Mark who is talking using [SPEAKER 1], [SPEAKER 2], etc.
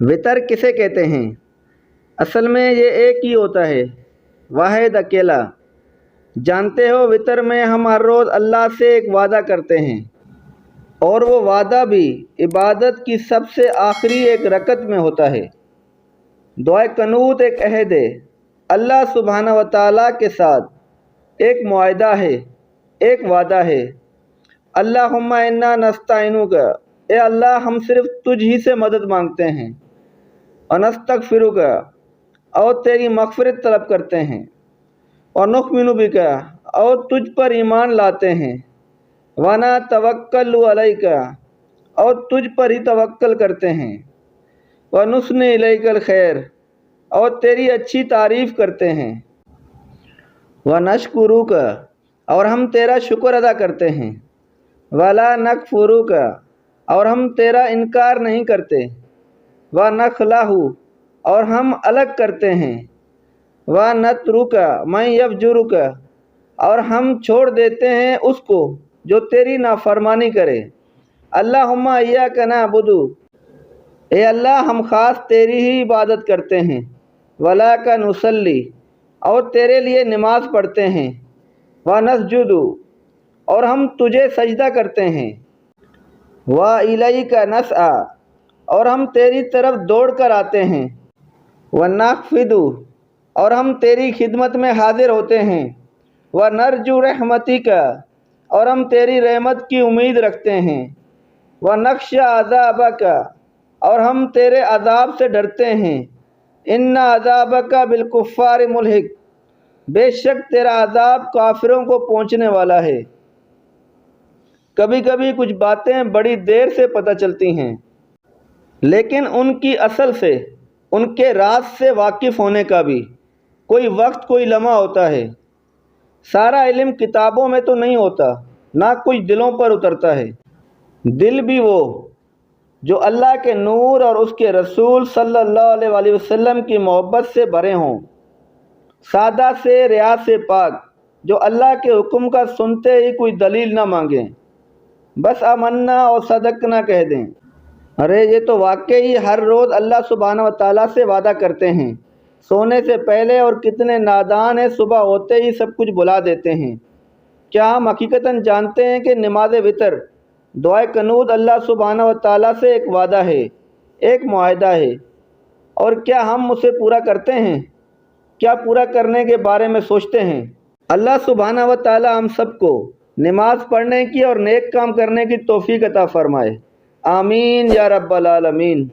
[SPEAKER 1] وطر کسے کہتے ہیں؟ اصل میں یہ ایک ہی ہوتا ہے، واحد اکیلا۔ جانتے ہو وطر میں ہم ہر روز اللہ سے ایک وعدہ کرتے ہیں، اور وہ وعدہ بھی عبادت کی سب سے آخری ایک رکعت میں ہوتا ہے۔ دعائے قنوت ایک عہد ہے، اللہ سبحانہ و تعالیٰ کے ساتھ ایک معاہدہ ہے، ایک وعدہ ہے۔ اللہم انا نستعینک، اے اللہ ہم صرف تجھ ہی سے مدد مانگتے ہیں، ونستغفرک، اور تیری مغفرت طلب کرتے ہیں، ونؤمن بک، اور تجھ پر ایمان لاتے ہیں، ونتوکل علیک، اور تجھ پر ہی توکل کرتے ہیں، ونثنی الیک الخیر، اور تیری اچھی تعریف کرتے ہیں، ونشکرک، اور ہم تیرا شکر ادا کرتے ہیں، ولا نکفرک، اور ہم تیرا انکار نہیں کرتے، ونخلع، اور ہم الگ کرتے ہیں، ونترک من یفجرک، اور ہم چھوڑ دیتے ہیں اس کو جو تیری نافرمانی کرے۔ اللہم ایاک نعبد، اے اللہ ہم خاص تیری ہی عبادت کرتے ہیں، ولاک نصلی، اور تیرے لیے نماز پڑھتے ہیں، ونسجد، اور ہم تجھے سجدہ کرتے ہیں، والیک نسعی، اور ہم تیری طرف دوڑ کر آتے ہیں، ونخفض، اور ہم تیری خدمت میں حاضر ہوتے ہیں، ونرجو رحمتک، اور ہم تیری رحمت کی امید رکھتے ہیں، ونخشی عذابک، اور ہم تیرے عذاب سے ڈرتے ہیں، ان عذابک بالکفار ملحق، بے شک تیرا عذاب کافروں کو پہنچنے والا ہے۔ کبھی کبھی کچھ باتیں بڑی دیر سے پتہ چلتی ہیں، لیکن ان کی اصل سے، ان کے راز سے واقف ہونے کا بھی کوئی وقت، کوئی لمحہ ہوتا ہے۔ سارا علم کتابوں میں تو نہیں ہوتا، نہ کچھ دلوں پر اترتا ہے۔ دل بھی وہ جو اللہ کے نور اور اس کے رسول صلی اللہ علیہ وآلہ وسلم کی محبت سے بھرے ہوں، سادہ سے، ریا سے پاک، جو اللہ کے حکم کا سنتے ہی کوئی دلیل نہ مانگیں، بس آمنا اور صدقنا کہہ دیں۔ ارے یہ تو واقعی ہر روز اللہ سبحانہ و تعالیٰ سے وعدہ کرتے ہیں، سونے سے پہلے، اور کتنے نادان ہیں صبح ہوتے ہی سب کچھ بھلا دیتے ہیں۔ کیا ہم حقیقتاً جانتے ہیں کہ نماز وطر، دعائے قنوت اللہ سبحانہ و تعالیٰ سے ایک وعدہ ہے، ایک معاہدہ ہے، اور کیا ہم اسے پورا کرتے ہیں؟ کیا پورا کرنے کے بارے میں سوچتے ہیں؟ اللہ سبحانہ و تعالیٰ ہم سب کو نماز پڑھنے کی اور نیک کام کرنے کی توفیق عطا فرمائے، آمین یا رب العالمین۔